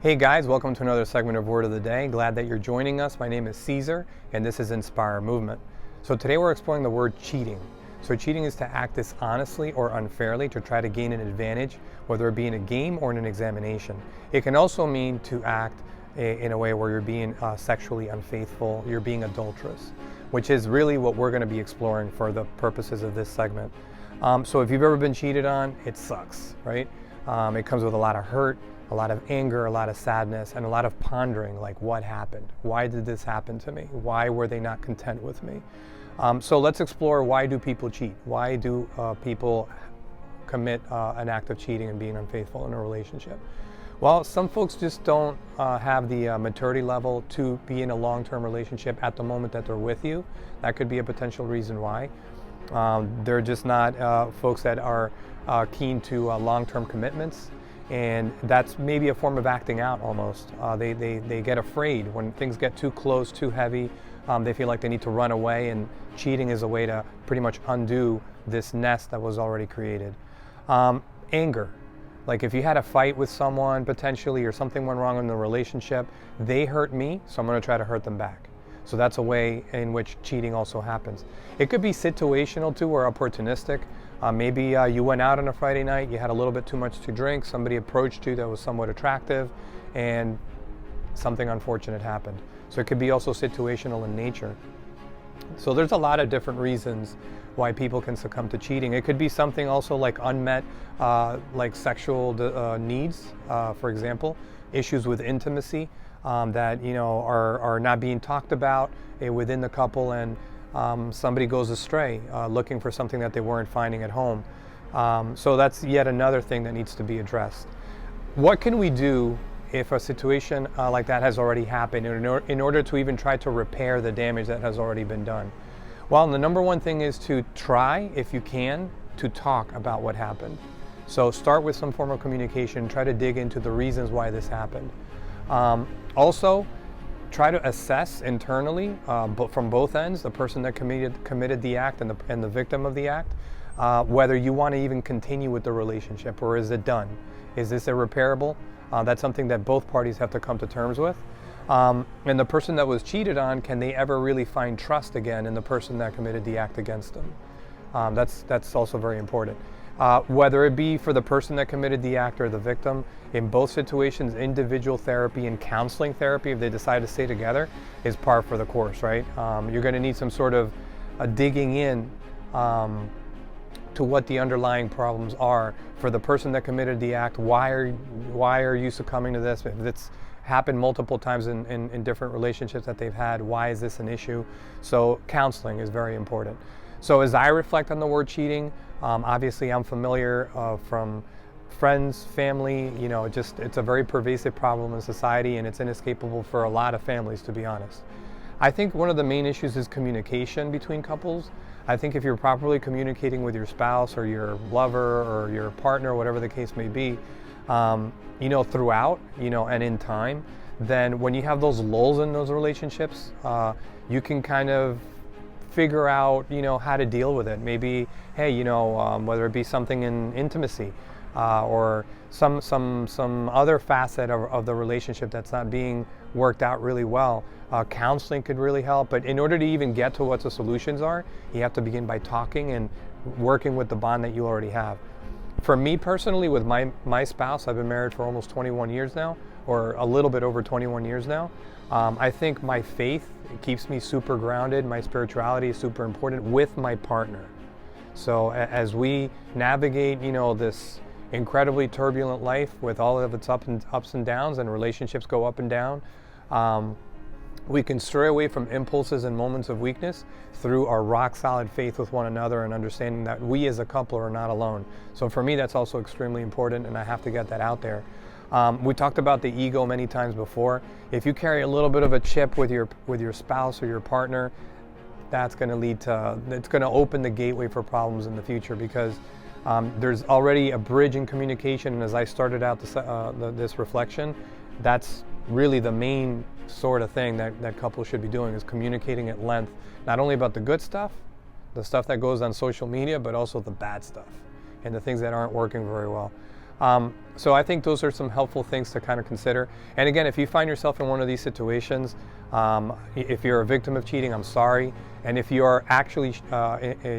Hey guys, welcome to another segment of Word of the Day. Glad that you're joining us. My name is Caesar, and this is Inspire Movement. So today we're exploring the word cheating. So cheating is to act dishonestly or unfairly to try to gain an advantage, whether it be in a game or in an examination. It can also mean to act in a way where you're being sexually unfaithful, you're being adulterous, which is really what we're going to be exploring for the purposes of this segment. So if you've ever been cheated on, it sucks, right? It comes with a lot of hurt, a lot of anger, a lot of sadness, and a lot of pondering, like what happened? Why did this happen to me? Why were they not content with me? So let's explore, why do people cheat? Why do people commit an act of cheating and being unfaithful in a relationship? Well, some folks just don't have the maturity level to be in a long-term relationship at the moment that they're with you. That could be a potential reason why. They're just not folks that are keen to long-term commitments. And that's maybe a form of acting out almost. They get afraid when things get too close, too heavy. They feel like they need to run away, and cheating is a way to pretty much undo this nest that was already created. Anger. Like if you had a fight with someone potentially, or something went wrong in the relationship, they hurt me, so I'm going to try to hurt them back. So that's a way in which cheating also happens. It could be situational too, or opportunistic. Maybe you went out on a Friday night, you had a little bit too much to drink, somebody approached you that was somewhat attractive, and something unfortunate happened. So it could be also situational in nature. So there's a lot of different reasons why people can succumb to cheating. It could be something also like unmet, like sexual needs, for example, issues with intimacy that are not being talked about within the couple, and somebody goes astray looking for something that they weren't finding at home. So that's yet another thing that needs to be addressed. What can we do if a situation like that has already happened in order to even try to repair the damage that has already been done? Well, the number one thing is to try, if you can, to talk about what happened. So start with some form of communication, try to dig into the reasons why this happened. Also, try to assess internally, but from both ends, the person that committed the act and the victim of the act, whether you want to even continue with the relationship, or is it done? Is this irreparable? That's something that both parties have to come to terms with. And the person that was cheated on, can they ever really find trust again in the person that committed the act against them? That's also very important. Whether it be for the person that committed the act or the victim, in both situations, individual therapy and counseling therapy, if they decide to stay together, is par for the course, right? You're going to need some sort of digging in to what the underlying problems are for the person that committed the act. Why are you succumbing to this? If it's happened multiple times in different relationships that they've had, why is this an issue? So counseling is very important. So as I reflect on the word cheating, obviously I'm familiar from friends, family, it's a very pervasive problem in society, and it's inescapable for a lot of families, to be honest. I think one of the main issues is communication between couples. I think if you're properly communicating with your spouse or your lover or your partner, whatever the case may be, throughout, and in time, then when you have those lulls in those relationships, you can kind of figure out, how to deal with it. Maybe, hey, whether it be something in intimacy or some other facet of the relationship that's not being worked out really well, counseling could really help. But in order to even get to what the solutions are, you have to begin by talking and working with the bond that you already have. For me personally, with my spouse, I've been married for almost 21 years now, or a little bit over 21 years now. I think my faith keeps me super grounded. My spirituality is super important with my partner. So as we navigate, this incredibly turbulent life with all of its ups and downs, and relationships go up and down, we can stray away from impulses and moments of weakness through our rock solid faith with one another, and understanding that we as a couple are not alone. So for me, that's also extremely important, and I have to get that out there. We talked about the ego many times before. If you carry a little bit of a chip with your spouse or your partner, it's going to open the gateway for problems in the future, because there's already a bridge in communication. And as I started out this reflection, that's really the main sort of thing that couples should be doing, is communicating at length, not only about the good stuff, the stuff that goes on social media, but also the bad stuff and the things that aren't working very well. So I think those are some helpful things to kind of consider. And again, if you find yourself in one of these situations, if you're a victim of cheating, I'm sorry. And if you are actually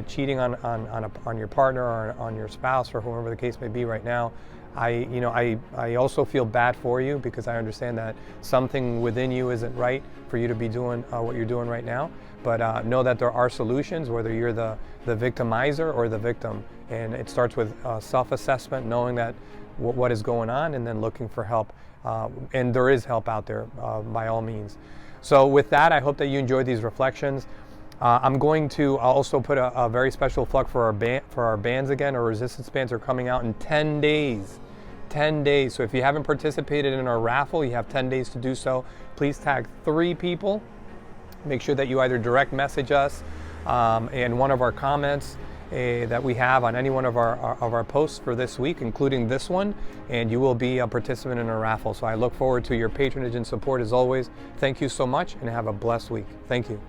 cheating on your partner or on your spouse or whoever the case may be right now, I also feel bad for you, because I understand that something within you isn't right for you to be doing what you're doing right now. But know that there are solutions, whether you're the victimizer or the victim. And it starts with self-assessment, knowing that what is going on, and then looking for help. And there is help out there, by all means. So with that, I hope that you enjoyed these reflections. I'm going to also put a very special plug for our bands again. Our resistance bands are coming out in 10 days. 10 days. So if you haven't participated in our raffle, you have 10 days to do so. Please tag 3 people. Make sure that you either direct message us in one of our comments that we have on any one of our posts for this week, including this one, and you will be a participant in a raffle. So I look forward to your patronage and support as always. Thank you so much, and have a blessed week. Thank you.